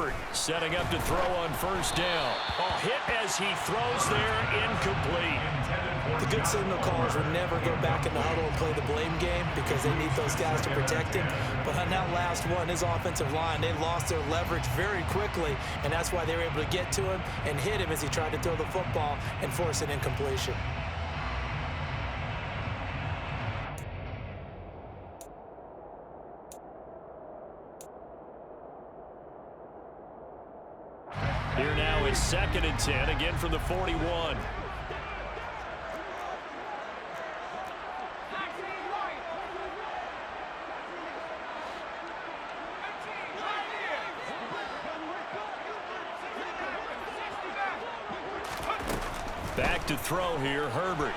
Herbert setting up to throw on first down. Oh, hit as he throws there, incomplete. The good signal callers would never go back in the huddle and play the blame game because they need those guys to protect him. But on that last one, his offensive line, they lost their leverage very quickly, and that's why they were able to get to him and hit him as he tried to throw the football and force an incompletion. Here now is 2nd and 10, again from the 41. Back to throw here, Herbert.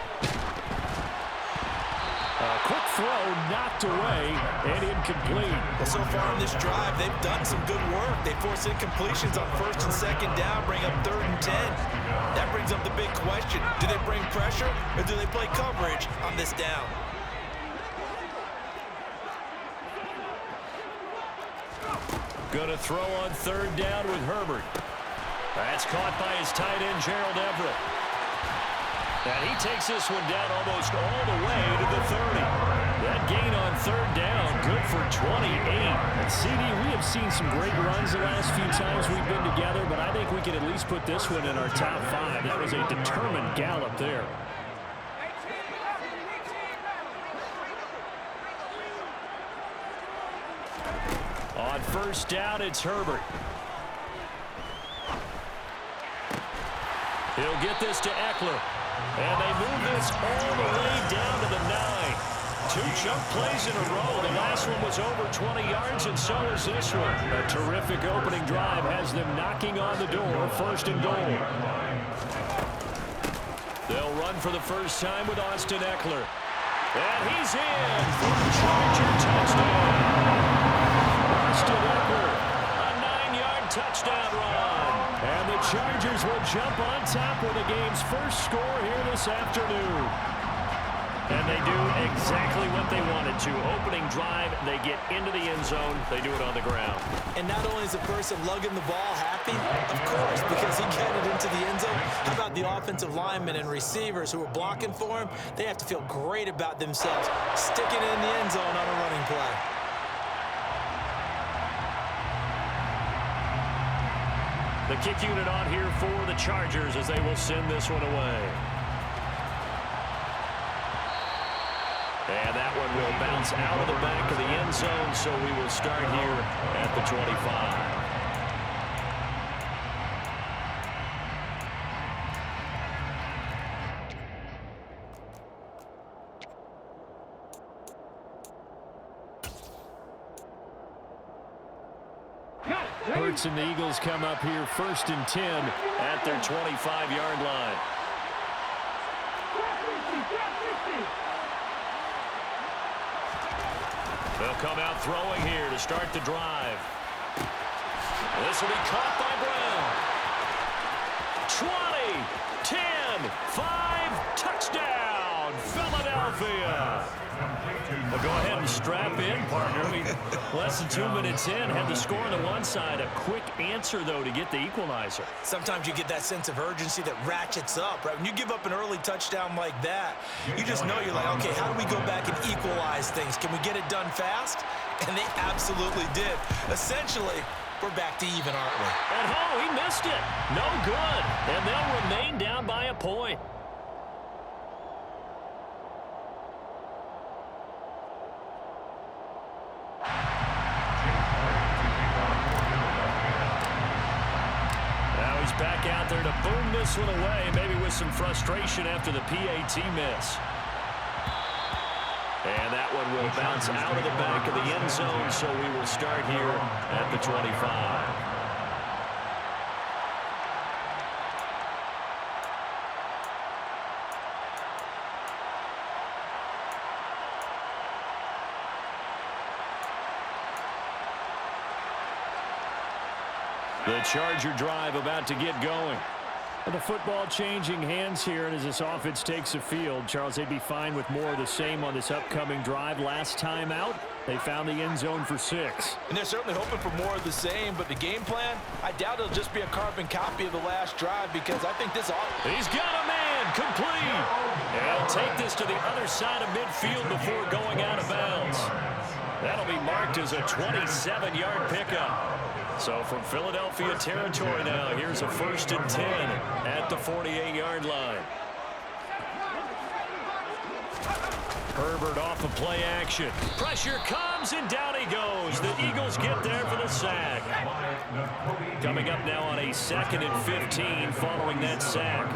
A quick throw knocked away and incomplete. Well, so far on this drive, they've done some good work. They force incompletions on 1st and 2nd down, bring up 3rd and 10. That brings up the big question. Do they bring pressure or do they play coverage on this down? Going to throw on 3rd down with Herbert. That's caught by his tight end, Gerald Everett. And he takes this one down almost all the way to the 30. That gain on 3rd down, good for 28. And CD, we have seen some great runs the last few times we've been together, but I think we can at least put this one in our top 5. That was a determined gallop there. On 1st down, it's Herbert. He'll get this to Eckler. And they move this all the way down to the 9. 2 chunk plays in a row. The last one was over 20 yards, and so is this one. A terrific opening drive has them knocking on the door, 1st and goal. They'll run for the first time with Austin Eckler. And he's in for the Charger touchdown. Austin Eckler, a 9-yard touchdown run. And the Chargers will jump on top with the game's first score here this afternoon. And they do exactly what they wanted to. Opening drive, they get into the end zone. They do it on the ground. And not only is the person lugging the ball happy, of course, because he got it into the end zone. How about the offensive linemen and receivers who are blocking for him? They have to feel great about themselves, sticking it in the end zone on a running play. The kick unit on here for the Chargers as they will send this one away. And that one will bounce out of the back of the end zone, so we will start here at the 25. Hurts and the Eagles come up here 1st and 10 at their 25-yard line. They'll come out throwing here to start the drive. This will be caught by Brown. 20, 10, 5, touchdown, Philadelphia. Well, go ahead and strap in, partner. Less than 2 minutes in, had the score on the one side. A quick answer, though, to get the equalizer. Sometimes you get that sense of urgency that ratchets up, right? When you give up an early touchdown like that, you just know you're like, okay, how do we go back and equalize things? Can we get it done fast? And they absolutely did. Essentially, we're back to even, aren't we? And oh, he missed it. No good. And they'll remain down by a point. Back out there to boom this one away, maybe with some frustration after the PAT miss. And that one will bounce out of the back of the end zone, so we will start here at the 25. The Charger drive about to get going. And the football changing hands here, and as this offense takes the field, Charles, they'd be fine with more of the same on this upcoming drive. Last time out, They found the end zone for 6. And they're certainly hoping for more of the same, but the game plan, I doubt it'll just be a carbon copy of the last drive because I think this He's got a man, complete. He'll take this to the other side of midfield before going out of bounds. That'll be marked as a 27-yard pickup. So from Philadelphia territory now, here's a 1st and 10 at the 48-yard line. Herbert off of play action. Pressure comes, and down he goes. The Eagles get there for the sack. Coming up now on a 2nd and 15 following that sack.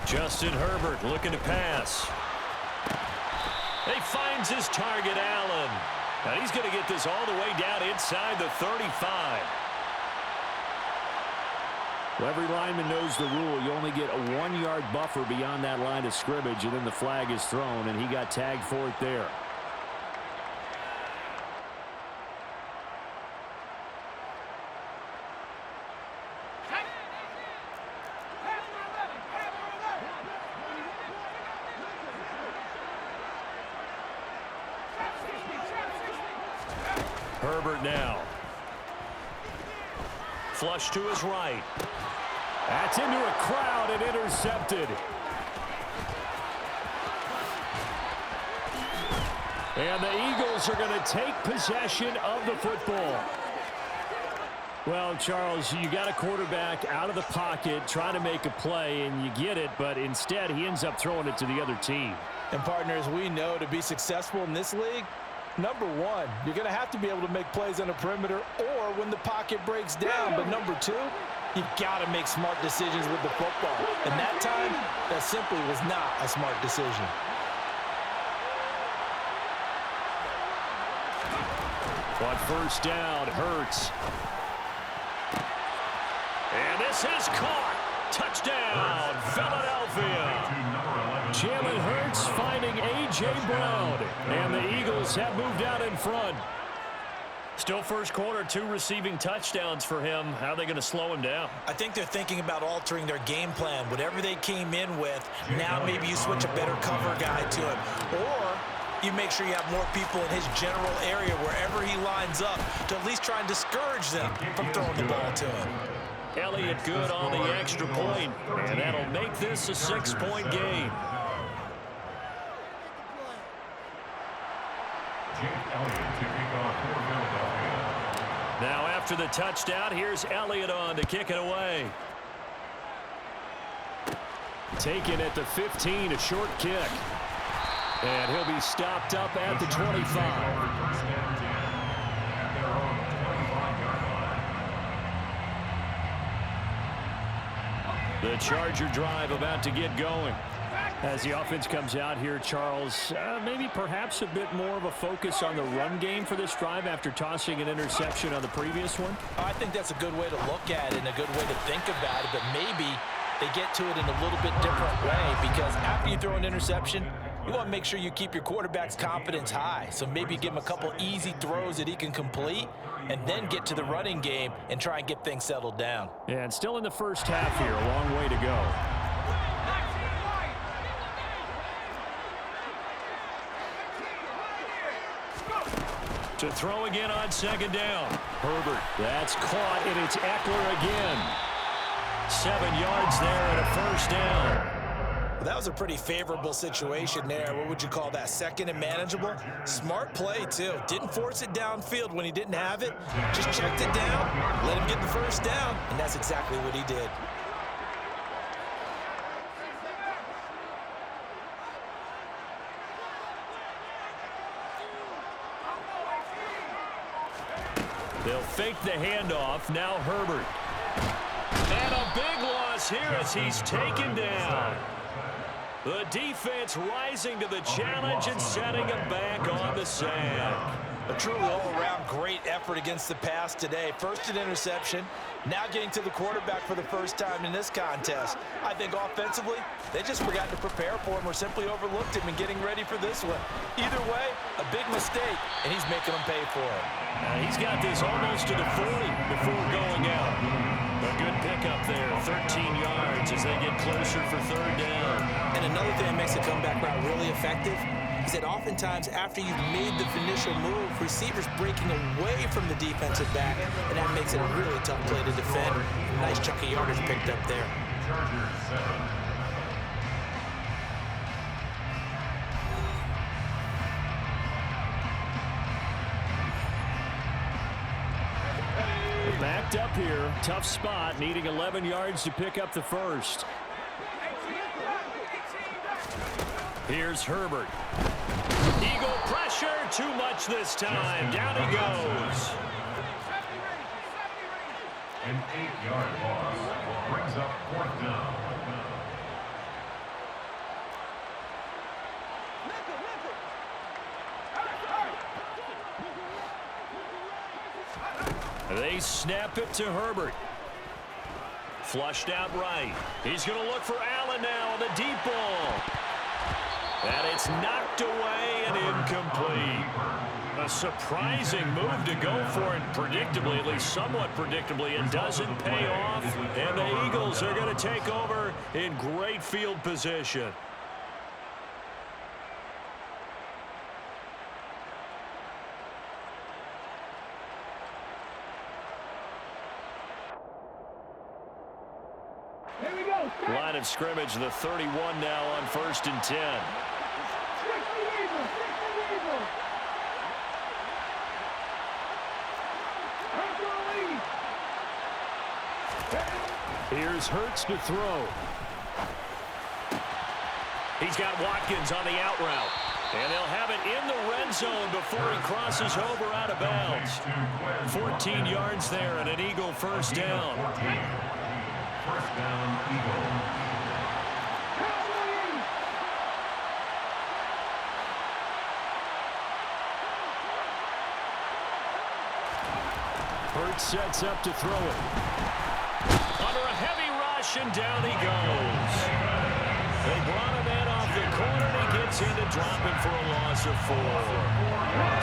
Justin Herbert looking to pass. He finds his target, Allen. And he's going to get this all the way down inside the 35. Well, every lineman knows the rule. You only get a 1-yard buffer beyond that line of scrimmage, and then the flag is thrown, and he got tagged for it there. Herbert now. Flush to his right. That's into a crowd and intercepted. And the Eagles are going to take possession of the football. Well, Charles, you got a quarterback out of the pocket trying to make a play, and you get it, but instead he ends up throwing it to the other team. And partners, we know to be successful in this league, number one, you're going to have to be able to make plays on the perimeter or when the pocket breaks down. But number two, you've got to make smart decisions with the football. And that time, that simply was not a smart decision. On 1st down, Hurts. And this is caught. Touchdown, Philadelphia. Jalen Hurts finding A.J. Brown. And the Eagles have moved out in front. Still first quarter, 2 receiving touchdowns for him. How are they going to slow him down? I think they're thinking about altering their game plan. Whatever they came in with, now maybe you switch a better cover guy to him. Or you make sure you have more people in his general area wherever he lines up to at least try and discourage them from throwing the ball to him. Elliott good on the extra point, and that'll make this a 6-point game. Now after the touchdown, here's Elliott on to kick it away. Taken at the 15, a short kick. And he'll be stopped up at the 25. The Charger drive about to get going. As the offense comes out here, Charles, maybe perhaps a bit more of a focus on the run game for this drive after tossing an interception on the previous one? I think that's a good way to look at it and a good way to think about it, but maybe they get to it in a little bit different way because after you throw an interception, you want to make sure you keep your quarterback's confidence high. So maybe give him a couple easy throws that he can complete and then get to the running game and try and get things settled down. And still in the first half here, a long way to go. To throw again on 2nd down. Herbert, that's caught, and it's Eckler again. 7 yards there and a 1st down. Well, that was a pretty favorable situation there. What would you call that? 2nd and manageable? Smart play, too. Didn't force it downfield when he didn't have it. Just checked it down, let him get the 1st down, and that's exactly what he did. They'll fake the handoff. Now Herbert. And a big loss here as he's taken down. The defense rising to the challenge and setting him back on the sack. A truly all-around great effort against the pass today. First an interception, now getting to the quarterback for the first time in this contest. I think offensively, they just forgot to prepare for him or simply overlooked him in getting ready for this one. Either way, a big mistake, and he's making them pay for it. He's got this almost to the 40 before going out. A good pickup there, 13 yards as they get closer for third down. And another thing that makes the comeback route really effective is that oftentimes after you've made the initial move, receivers breaking away from the defensive back, and that makes it a really tough play to defend. A nice chunk of yardage picked up there. Backed up here, tough spot, needing 11 yards to pick up the first. Here's Herbert. Eagle pressure, too much this time. Down he goes. An 8-yard loss brings up fourth down. They snap it to Herbert. Flushed out right. He's going to look for Allen now on the deep ball. And it's knocked away and incomplete. A surprising move to go for it predictably, at least somewhat predictably. It doesn't pay off, and the Eagles are going to take over in great field position. Line of scrimmage, the 31 now on 1st and 10. Here's Hurts to throw. He's got Watkins on the out route. And they'll have it in the red zone before he crosses over out of bounds. 14 yards there and an Eagle first down. First down, Eagle. Hurts sets up to throw it. Under a heavy rush, and down he goes. They brought him in off the corner, and he gets into dropping for a loss of 4.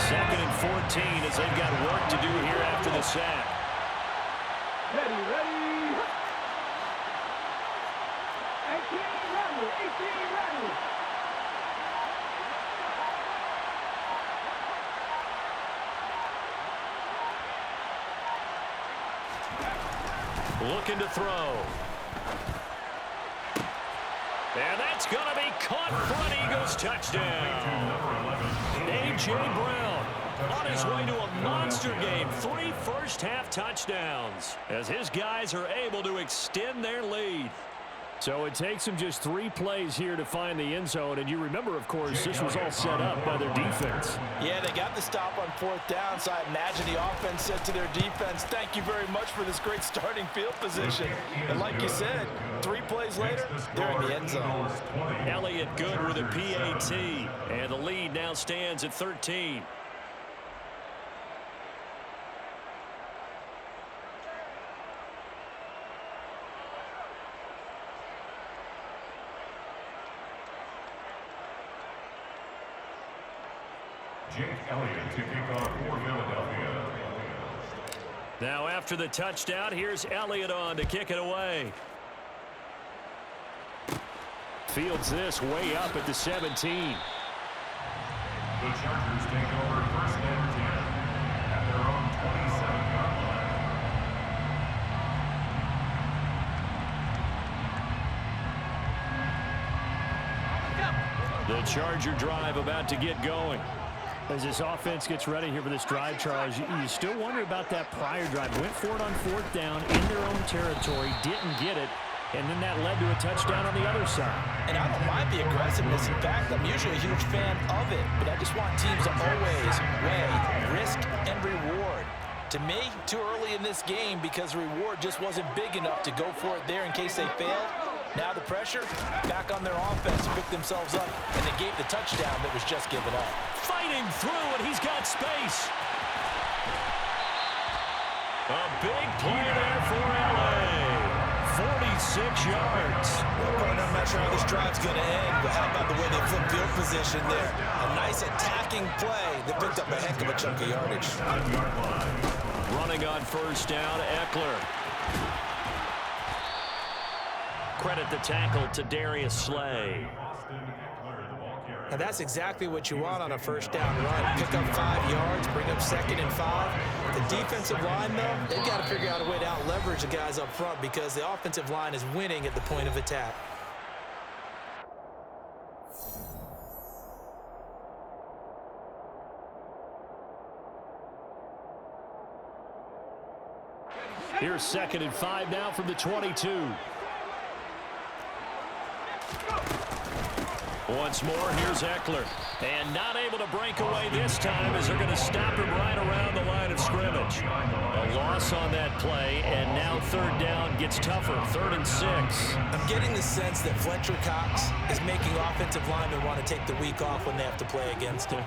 2nd and 14 as they've got work to do here after the sack. Ready. 18 ready. Looking to throw. And that's going to be caught for an Eagles touchdown. A.J. Brown on his way to a monster game. 3 first-half touchdowns as his guys are able to extend their lead. So it takes them just 3 plays here to find the end zone. And you remember, of course, this was all set up by their defense. Yeah, they got the stop on 4th down, so I imagine the offense said to their defense, thank you very much for this great starting field position. And like you said, 3 plays later, they're in the end zone. Elliott good with a PAT. And the lead now stands at 13. Jake Elliott to kick off for Philadelphia. Now after the touchdown, here's Elliott on to kick it away. Fields this way up at the 17. The Chargers take over 1st and 10 at their own 27-yard line. The Charger drive about to get going. As this offense gets ready here for this drive, Charles, you still wonder about that prior drive. Went for it on 4th down in their own territory, didn't get it, and then that led to a touchdown on the other side. And I don't mind the aggressiveness. In fact, I'm usually a huge fan of it, but I just want teams to always weigh risk and reward. To me, too early in this game because the reward just wasn't big enough to go for it there in case they failed. Now the pressure back on their offense to pick themselves up and negate the touchdown that was just given up. Fighting through, and he's got space. A big play there for L.A. 46 yards. Well, partner, I'm not sure how this drive's going to end, but how about the way they flipped field position there? A nice attacking play that picked up a heck of a chunk of yardage. Running on first down, Eckler. Credit the tackle to Darius Slay. And that's exactly what you want on a first down run. Pick up 5 yards, bring up 2nd and 5. The defensive line, though, they've got to figure out a way to out-leverage the guys up front because the offensive line is winning at the point of attack. Here's 2nd and 5 now from the 22. Once more, here's Eckler. And not able to break away this time as they're going to stop him right around the line of scrimmage. A loss on that play, and now 3rd down gets tougher. 3rd and 6. I'm getting the sense that Fletcher Cox is making offensive linemen want to take the week off when they have to play against him.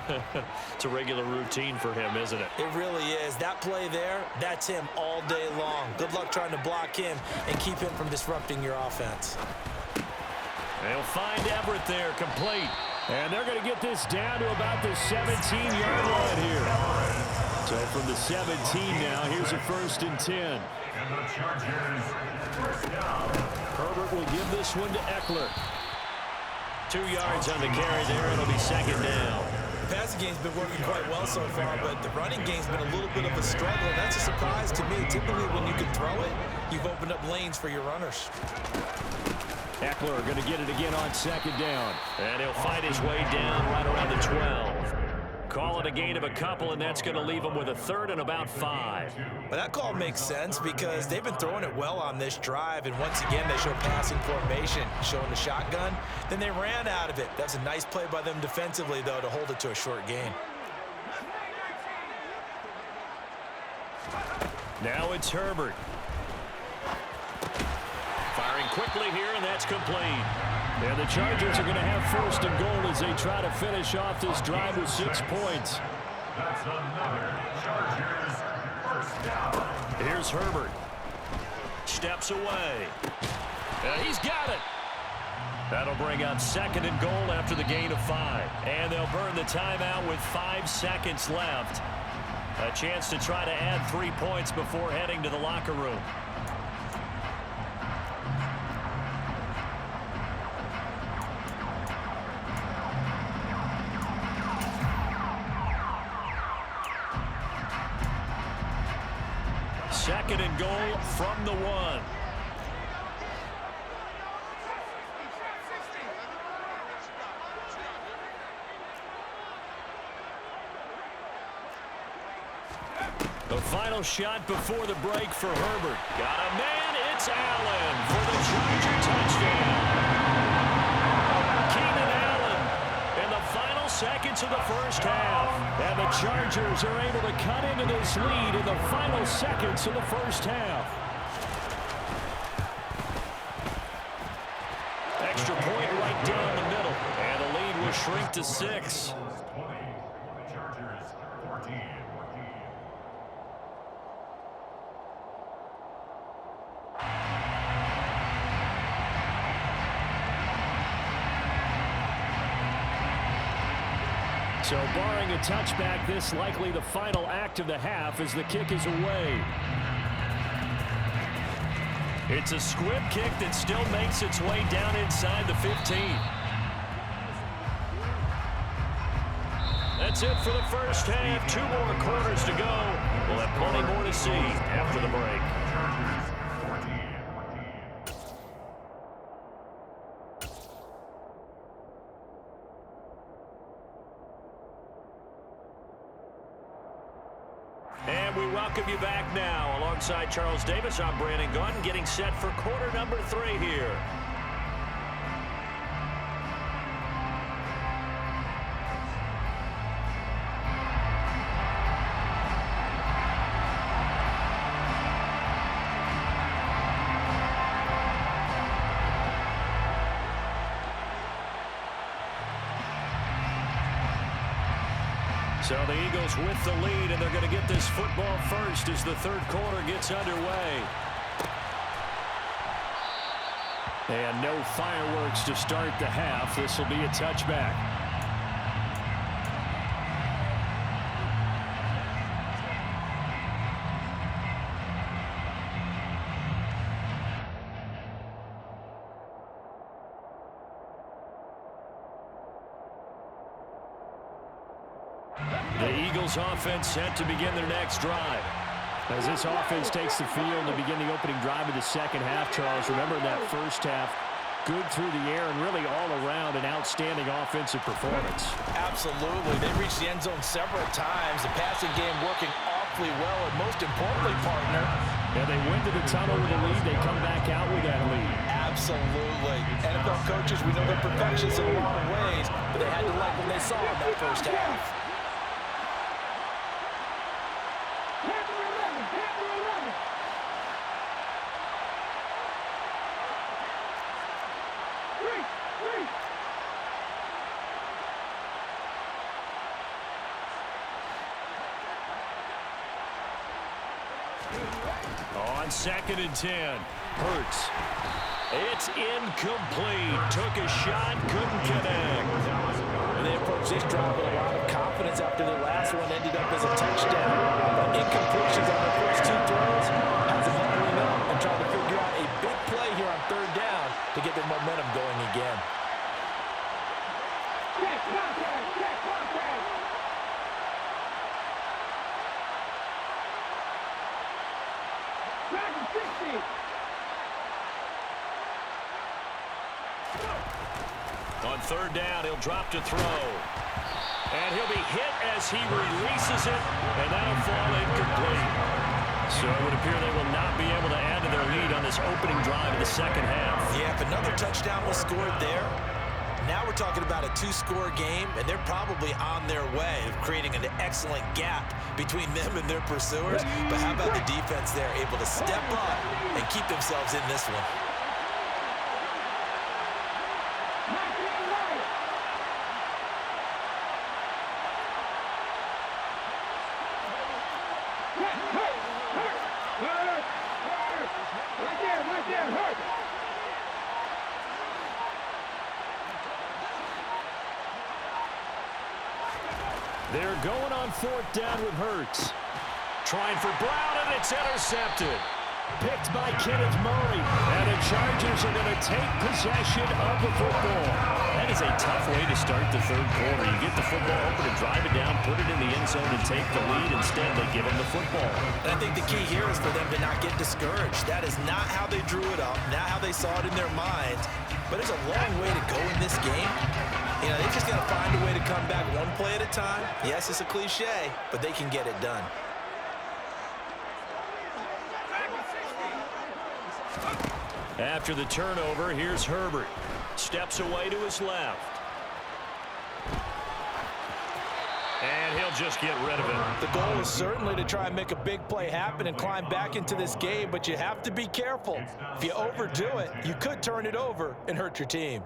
It's a regular routine for him, isn't it? It really is. That play there, that's him all day long. Good luck trying to block him and keep him from disrupting your offense. They'll find Everett there, complete. And they're going to get this down to about the 17-yard line here. So from the 17 now, here's a 1st and 10. And the Chargers, first down. Herbert will give this one to Eckler. 2 yards on the carry there. It'll be 2nd down. The passing game's been working quite well so far, but the running game's been a little bit of a struggle. That's a surprise to me. Typically, when you can throw it, you've opened up lanes for your runners. Eckler going to get it again on 2nd down. And he'll fight his way down right around the 12. Call it a gain of a couple, and that's going to leave him with a 3rd and about 5. But that call makes sense because they've been throwing it well on this drive, and once again, they show passing formation, showing the shotgun. Then they ran out of it. That's a nice play by them defensively, though, to hold it to a short gain. Now it's Herbert. Firing quickly here, and that's complete. And the Chargers are going to have 1st and goal as they try to finish off this drive with 6 points. That's another Chargers first down. Here's Herbert. Steps away. He's got it. That'll bring up 2nd and goal after the gain of 5. And they'll burn the timeout with 5 seconds left. A chance to try to add 3 points before heading to the locker room. Second and goal from the 1. The final shot before the break for Herbert. Got a man, it's Allen for the Charger touchdown. Keenan Allen in the final seconds of the first half. And the Chargers are able to cut into this lead in the final seconds of the first half. Extra point right down the middle. And the lead will shrink to 6. 20. The Chargers 14. So barring a touchback, this likely the final act of the half as the kick is away. It's a squib kick that still makes its way down inside the 15. That's it for the first half. 2 more quarters to go. We'll have plenty more to see after the break. And we welcome you back now. Alongside Charles Davis, I'm Brandon Gunn, getting set for quarter number 3 here. So the Eagles with the lead, and they're going to get this football first as the third quarter gets underway. And no fireworks to start the half. This will be a touchback. The Eagles offense set to begin their next drive. As this offense takes the field to begin the opening drive of the second half, Charles, remember that first half, good through the air and really all around an outstanding offensive performance. Absolutely. They reached the end zone several times. The passing game working awfully well, and most importantly, partner. Yeah, they went to the tunnel with a lead. They come back out with that lead. Absolutely. NFL coaches, we know they're perfectionists in a lot of ways, but they had to like what they saw in that first half. On 2nd and 10, Hurts. It's incomplete. Took a shot, couldn't connect. And they approached this drive with a lot of confidence after their last one ended up as a touchdown. But incompletions on their first two throws has them huddling up and trying to figure out a big play here on third down to get their momentum going again. Check contact, check contact. Dragon 60. On third down, he'll drop to throw. And he'll be hit as he releases it, and that'll fall incomplete. So it would appear they will not be able to add to their lead on this opening drive of the second half. Yeah, if another touchdown was scored there, now we're talking about a two-score game, and they're probably on their way of creating an excellent gap between them and their pursuers. But how about the defense there, able to step up and keep themselves in this one? They're going on fourth down with Hurts. Trying for Brown, and it's intercepted. Picked by Kenneth Murray. And the Chargers are going to take possession of the football. That is a tough way to start the third quarter. You get the football open and drive it down, put it in the end zone, and take the lead. Instead, they give them the football. And I think the key here is for them to not get discouraged. That is not how they drew it up, not how they saw it in their minds. But there's a long way to go in this game. You know, they just got to find a way to come back one play at a time. Yes, it's a cliche, but they can get it done. After the turnover, here's Herbert. Steps away to his left. And he'll just get rid of it. The goal is certainly to try and make a big play happen and climb back into this game, but you have to be careful. If you overdo it, you could turn it over and hurt your team.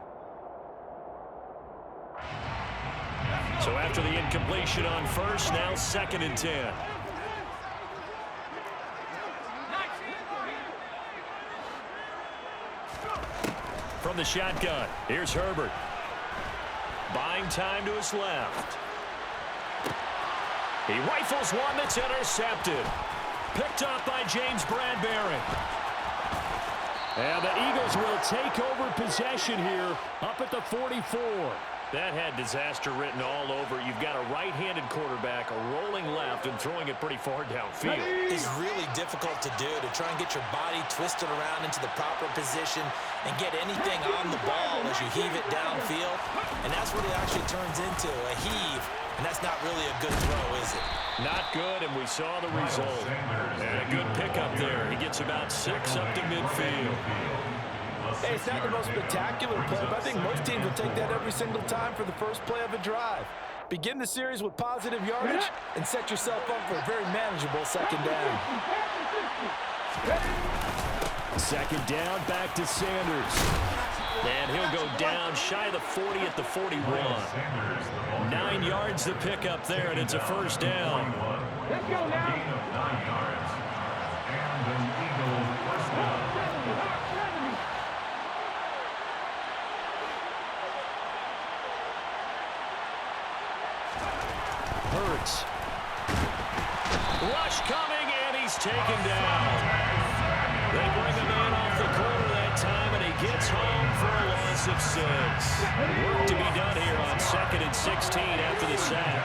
So after the incompletion on first, now 2nd and 10. From the shotgun, here's Herbert. Buying time to his left. He rifles one that's intercepted. Picked up by James Bradbury. And the Eagles will take over possession here up at the 44. That had disaster written all over. You've got a right-handed quarterback, a rolling left, and throwing it pretty far downfield. It's really difficult to do, to try and get your body twisted around into the proper position and get anything on the ball as you heave it downfield. And that's what it actually turns into, a heave. And that's not really a good throw, is it? Not good, and we saw the result. And a good pickup there. He gets about 6 up to midfield. Hey, it's not the most spectacular play, but I think most teams will take that every single time for the first play of a drive. Begin the series with positive yardage and set yourself up for a very manageable second down. Second down, back to Sanders. And he'll go down shy of the 40 at the 41. 9 yards to pick up there, and it's a first down. Let's go now. Gain of 9 yards. And an Eagle first down. Hurts. Rush coming, and he's taken down. They bring him in off the corner that time, and he gets home for a loss of 6. Work to be done here on 2nd and 16 after the sack.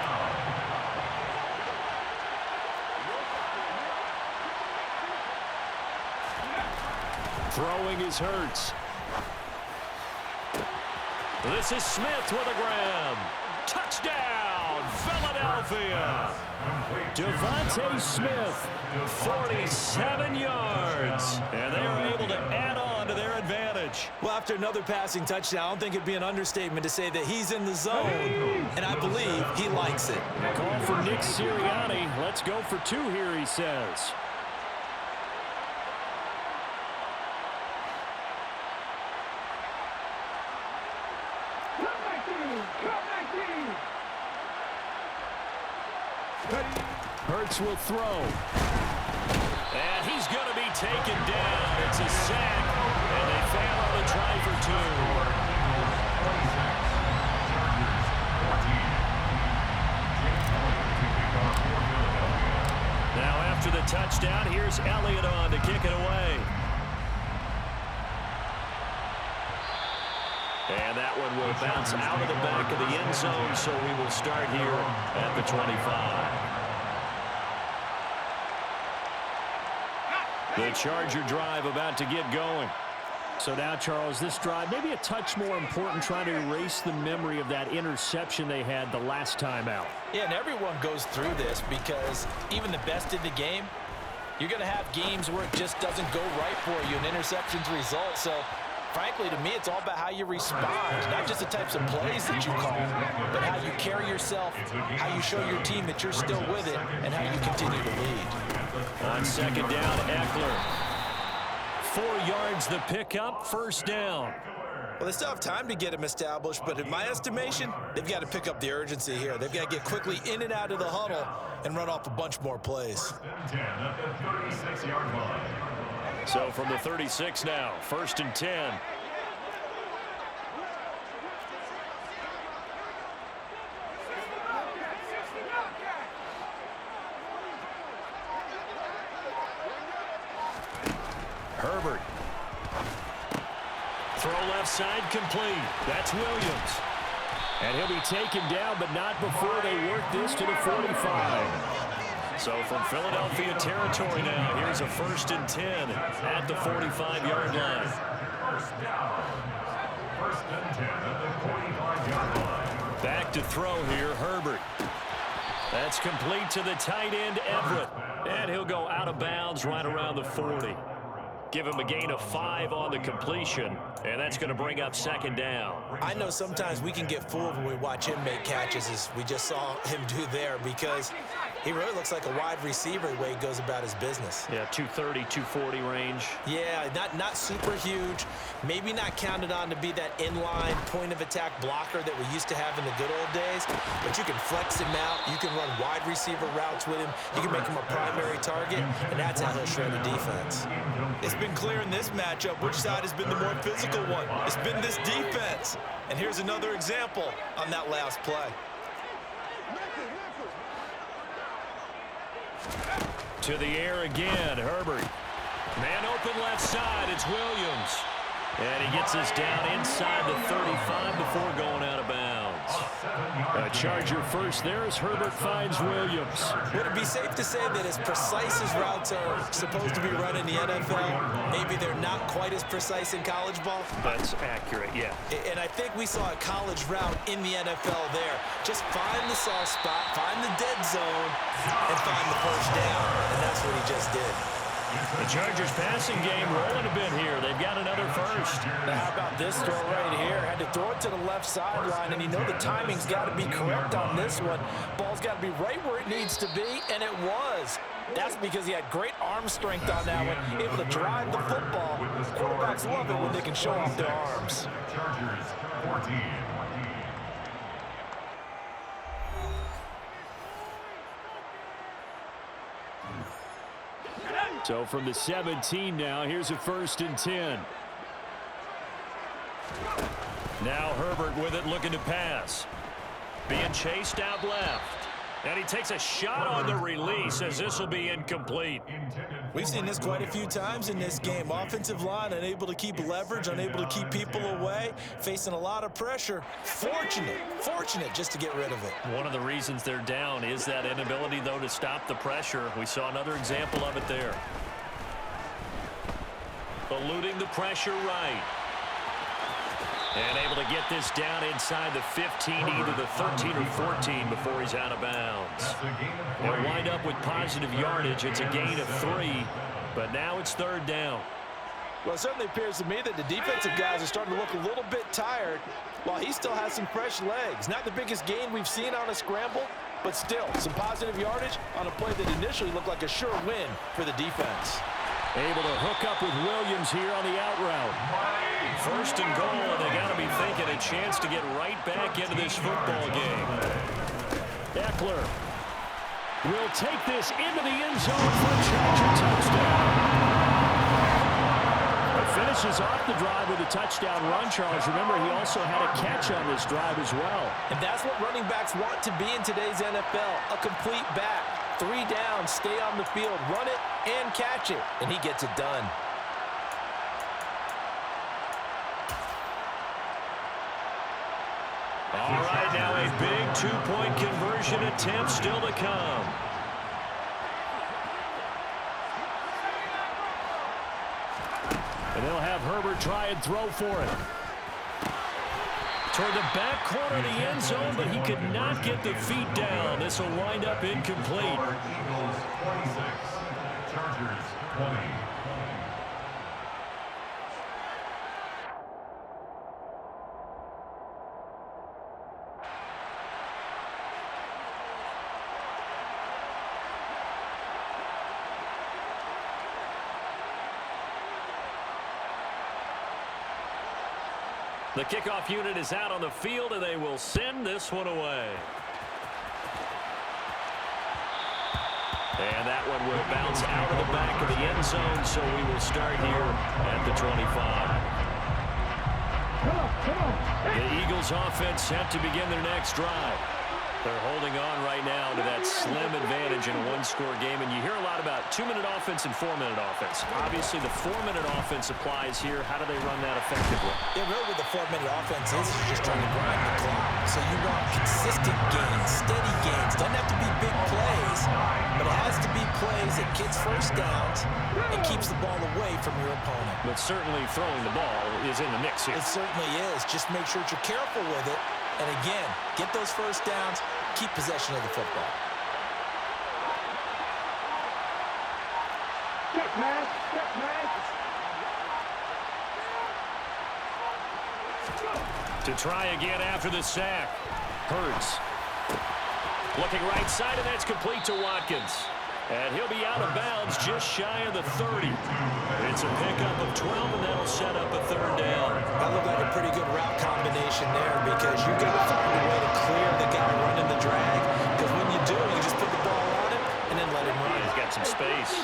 Throwing is Hurts. This is Smith with a grab. Touchdown, Philadelphia. Devontae Smith, 47 yards. And they are able to add on to their advantage. Well, after another passing touchdown, I don't think it'd be an understatement to say that he's in the zone, and I believe he likes it. Call for Nick Sirianni. Let's go for 2 here, he says. Hurts will throw. And he's going to be taken down. It's a sack, and they fail on the try for 2. Now after the touchdown, here's Elliott on to kick it away. And that one will bounce out of the back of the end zone, so we will start here at the 25. The Charger drive about to get going. So now, Charles, this drive maybe a touch more important, trying to erase the memory of that interception they had the last time out. Yeah, and everyone goes through this because even the best in the game, you're going to have games where it just doesn't go right for you, and interceptions result. So, frankly, to me, it's all about how you respond, not just the types of plays that you call, but how you carry yourself, how you show your team that you're still with it, and how you continue to lead. On 2nd down, Eckler. 4 yards the pickup, first down. Well, they still have time to get him established, but in my estimation, they've got to pick up the urgency here. They've got to get quickly in and out of the huddle and run off a bunch more plays. 10 at the 36-yard line. So from the 36 now, 1st and 10. Herbert. Throw left side complete. That's Williams. And he'll be taken down, but not before they work this to the 45. So from Philadelphia territory now, here's a 1st and 10 at the 45-yard line. First down. 1st and 10 at the 45-yard line. Back to throw here, Herbert. That's complete to the tight end, Everett. And he'll go out of bounds right around the 40. Give him a gain of 5 on the completion, and that's going to bring up 2nd down. I know sometimes we can get fooled when we watch him make catches, as we just saw him do there, because he really looks like a wide receiver the way he goes about his business. Yeah, 230, 240 range. Yeah, not super huge. Maybe not counted on to be that inline point-of-attack blocker that we used to have in the good old days, but you can flex him out. You can run wide receiver routes with him. You can make him a primary target, and that's how he'll shred a defense. It's been clear in this matchup which side has been the more physical one. It's been this defense. And here's another example on that last play. To the air again, Herbert. Man open left side, it's Williams. And he gets us down inside the 35 before going out of bounds. A Charger first there as Herbert finds Williams. Would it be safe to say that as precise as routes are supposed to be run in the NFL, maybe they're not quite as precise in college ball? That's accurate, yeah. And I think we saw a college route in the NFL there. Just find the soft spot, find the dead zone, and find the first down. And that's what he just did. The Chargers passing game rolling a bit here. They've got another first. Now, how about this throw right here? Had to throw it to the left sideline, and you know the timing's got to be correct on this one. Ball's got to be right where it needs to be, and it was. That's because he had great arm strength on that one, able to drive the football. Quarterbacks love it when they can show off their arms. Chargers 14. So from the 17 now, here's a 1st and 10. Now Herbert with it, looking to pass. Being chased out left. And he takes a shot on the release as this will be incomplete. We've seen this quite a few times in this game. Offensive line unable to keep leverage, unable to keep people away, facing a lot of pressure. Fortunate just to get rid of it. One of the reasons they're down is that inability, though, to stop the pressure. We saw another example of it there. Eluding the pressure right. And able to get this down inside the 15, either the 13 or 14 before he's out of bounds. They'll wind up with positive yardage. It's a gain of 3, but now it's 3rd down. Well, it certainly appears to me that the defensive guys are starting to look a little bit tired while he still has some fresh legs. Not the biggest gain we've seen on a scramble, but still some positive yardage on a play that initially looked like a sure win for the defense. Able to hook up with Williams here on the out route. 1st and goal, and they got to be thinking a chance to get right back into this football game. Eckler will take this into the end zone for a Charger touchdown. It finishes off the drive with a touchdown run, Charles. Remember, he also had a catch on this drive as well. And that's what running backs want to be in today's NFL, a complete back. 3 down, stay on the field, run it, and catch it, and he gets it done. All right, now a big 2-point conversion attempt still to come. And they'll have Herbert try and throw for it. Toward the back corner of the end zone, but he could not get the feet down. This will wind up incomplete. Eagles 26. Chargers 20. The kickoff unit is out on the field, and they will send this one away. And that one will bounce out of the back of the end zone, so we will start here at the 25. The Eagles offense set to begin their next drive. They're holding on right now to that slim advantage in a one-score game, and you hear a lot about 2-minute offense and 4-minute offense. Obviously, the 4-minute offense applies here. How do they run that effectively? Yeah, really what the 4-minute offense is just trying to grind the clock. So you want consistent gains, steady gains. Doesn't have to be big plays, but it has to be plays that gets first downs and keeps the ball away from your opponent. But certainly throwing the ball is in the mix here. It certainly is. Just make sure that you're careful with it. And again, get those first downs, keep possession of the football. Check pass. To try again after the sack. Hurts. Looking right side, and that's complete to Watkins. And he'll be out of bounds just shy of the 30. It's a pickup of 12, and that'll set up a 3rd down. That looked like a pretty good route combination there because you've got to find a way to clear the guy running the drag. Because when you do, you just put the ball on him and then let him run. He's got some space.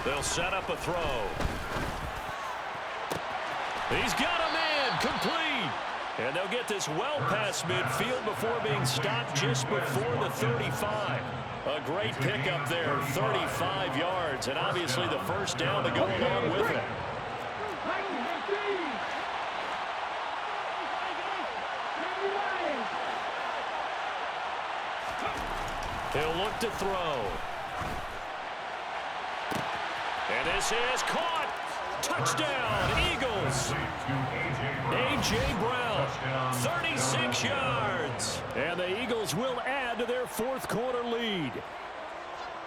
They'll set up a throw. He's got a man, complete. And they'll get this well past midfield before being stopped just before the 35. A great pickup there, 35 yards, and obviously the first down to go along with it. He'll look to throw. And this is caught. Touchdown, Eagles. A.J. Brown, 36 yards. And the Eagles will add to their fourth quarter lead.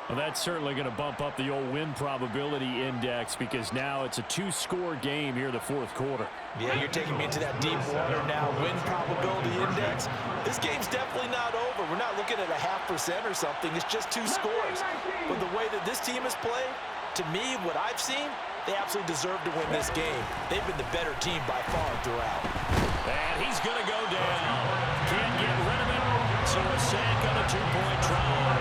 Well, that's certainly going to bump up the old win probability index because now it's a two-score game here in the fourth quarter. Yeah, you're taking me into that deep water now. Win probability index. This game's definitely not over. We're not looking at a 0.5% or something. It's just 2 scores. But the way that this team has played, to me, what I've seen, they absolutely deserve to win this game. They've been the better team by far throughout. And he's going to go down. Can't get rid of it. So a sack on a 2-point try.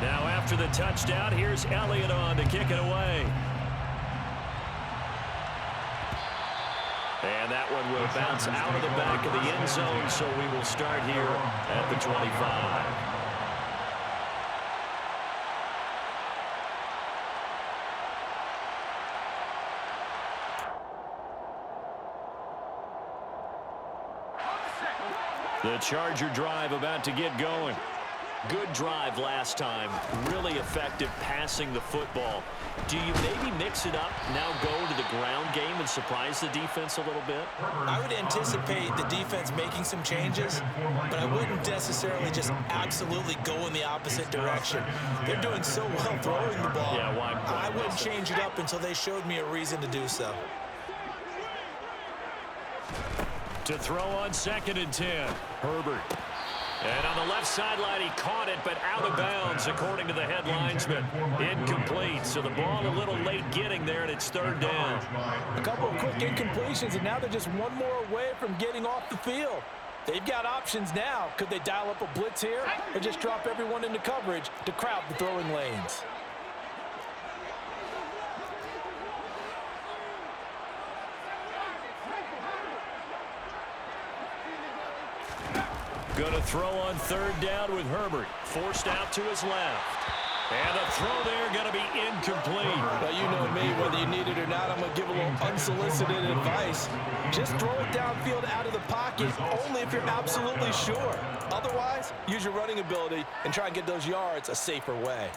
Now after the touchdown, here's Elliott on to kick it away. And that one will bounce out of the back of the end zone, so we will start here at the 25. The Charger drive about to get going. Good drive last time. Really effective passing the football. Do you maybe mix it up, now go to the ground game and surprise the defense a little bit? I would anticipate the defense making some changes, but I wouldn't necessarily just absolutely go in the opposite direction. They're doing so well throwing the ball. Yeah, why I wouldn't change it up until they showed me a reason to do so. To throw on 2nd and 10. Herbert. And on the left sideline, he caught it, but out of bounds, according to the head linesman. Incomplete, so the ball a little late getting there, and it's 3rd down. A couple of quick incompletions, and now they're just one more away from getting off the field. They've got options now. Could they dial up a blitz here or just drop everyone into coverage to crowd the throwing lanes? Going to throw on 3rd down with Herbert. Forced out to his left. And the throw there going to be incomplete. Well, you know me, whether you need it or not, I'm going to give a little unsolicited advice. Just throw it downfield out of the pocket, only if you're absolutely sure. Otherwise, use your running ability and try and get those yards a safer way.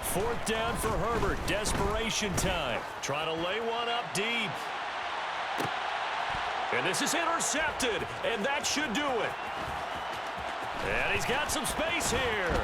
Fourth down for Herbert. Desperation time. Trying to lay one up deep. And this is intercepted. And that should do it. And he's got some space here.